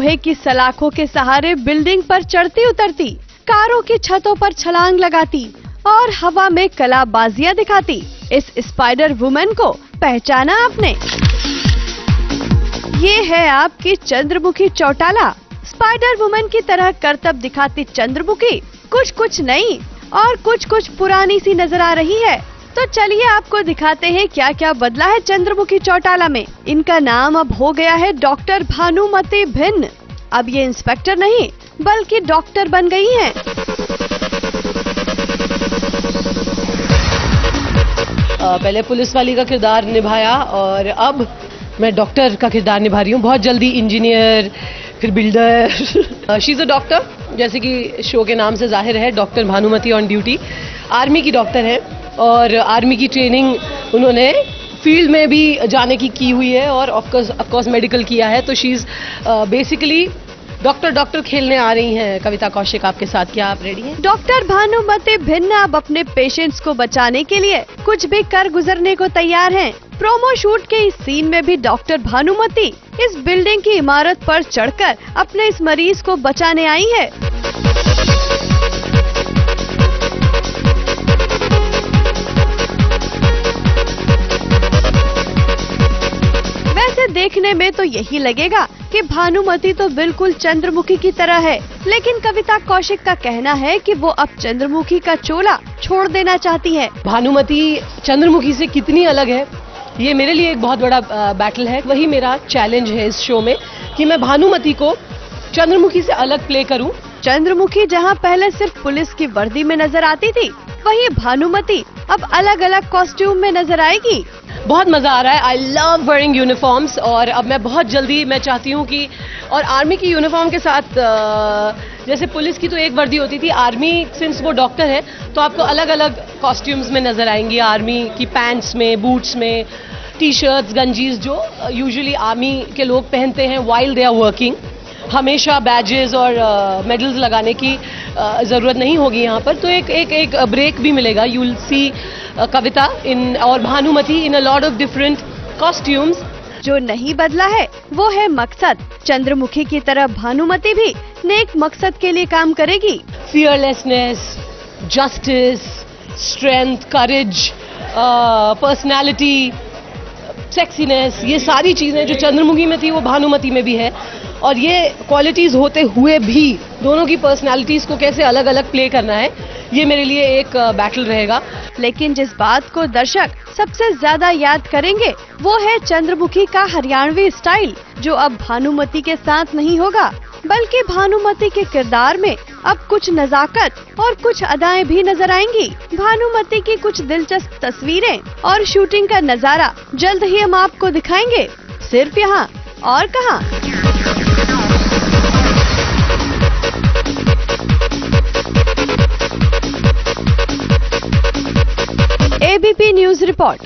लोहे की सलाखों के सहारे बिल्डिंग पर चढ़ती उतरती, कारों की छतों पर छलांग लगाती और हवा में कलाबाजियां दिखाती इस स्पाइडर वुमन को पहचाना आपने? ये है आपकी चंद्रमुखी चौटाला। स्पाइडर वुमन की तरह करतब दिखाती चंद्रमुखी कुछ नई और कुछ पुरानी सी नजर आ रही है। तो चलिए आपको दिखाते हैं क्या क्या बदला है चंद्रमुखी चौटाला में। इनका नाम अब हो गया है डॉक्टर भानुमति भिन्न। अब ये इंस्पेक्टर नहीं बल्कि डॉक्टर बन गई हैं। पहले पुलिस वाली का किरदार निभाया और अब मैं डॉक्टर का किरदार निभा रही हूँ। बहुत जल्दी इंजीनियर, फिर builder. She is a doctor, जैसे कि शो के नाम से जाहिर है, doctor Bhanumati on duty. Army की डॉक्टर है और आर्मी की ट्रेनिंग उन्होंने फील्ड में भी जाने की हुई है और ऑफकोर्स मेडिकल किया है। तो शी इज बेसिकली डॉक्टर खेलने आ रही हैं। कविता कौशिक आपके साथ, क्या आप रेडी हैं? डॉक्टर भानुमति भिन्न अब अपने पेशेंट्स को बचाने के लिए कुछ भी कर गुजरने को तैयार हैं। प्रोमो शूट के इस सीन में भी डॉक्टर भानुमति इस बिल्डिंग की इमारत पर चढ़कर अपने इस मरीज को बचाने आई है। वैसे देखने में तो यही लगेगा कि भानुमति तो बिल्कुल चंद्रमुखी की तरह है, लेकिन कविता कौशिक का कहना है कि वो अब चंद्रमुखी का चोला छोड़ देना चाहती है। भानुमति चंद्रमुखी से कितनी अलग है, ये मेरे लिए एक बहुत बड़ा बैटल है। वही मेरा चैलेंज है इस शो में कि मैं भानुमति को चंद्रमुखी से अलग प्ले करूं। चंद्रमुखी जहां पहले सिर्फ पुलिस की वर्दी में नजर आती थी, वहीं भानुमति अब अलग अलग कॉस्ट्यूम में नजर आएगी। बहुत मजा आ रहा है। आई लव वेयरिंग यूनिफॉर्म्स और अब मैं बहुत जल्दी मैं चाहती हूँ कि और आर्मी की यूनिफॉर्म के साथ जैसे पुलिस की तो एक वर्दी होती थी, आर्मी सिंस वो डॉक्टर है तो आपको अलग अलग कॉस्ट्यूम्स में नजर आएंगी। आर्मी की पैंट्स में, बूट्स में, टी शर्ट्स, गंजीज जो यूजुअली आर्मी के लोग पहनते हैं वाइल दे आर वर्किंग। हमेशा बैजेस और मेडल्स लगाने की ज़रूरत नहीं होगी यहाँ पर, तो एक ब्रेक भी मिलेगा। You will see Kavita in और Bhanumati in a lot of different costumes. जो नहीं बदला है वो है मकसद। चंद्रमुखी की तरह भानुमति भी नेक मकसद के लिए काम करेगी। फियरलेसनेस, जस्टिस, स्ट्रेंथ, करेज, पर्सनैलिटी, सेक्सीनेस, ये सारी चीजें जो चंद्रमुखी में थी वो भानुमति में भी है। और ये क्वालिटीज होते हुए भी दोनों की पर्सनालिटीज को कैसे अलग अलग प्ले करना है, ये मेरे लिए एक बैटल रहेगा। लेकिन जिस बात को दर्शक सबसे ज्यादा याद करेंगे वो है चंद्रमुखी का हरियाणवी स्टाइल, जो अब भानुमति के साथ नहीं होगा, बल्कि भानुमति के किरदार में अब कुछ नजाकत और कुछ अदाएं भी नजर आएंगी। भानुमति की कुछ दिलचस्प तस्वीरें और शूटिंग का नजारा जल्द ही हम आपको दिखाएंगे, सिर्फ यहाँ और कहाँ। ABP news report.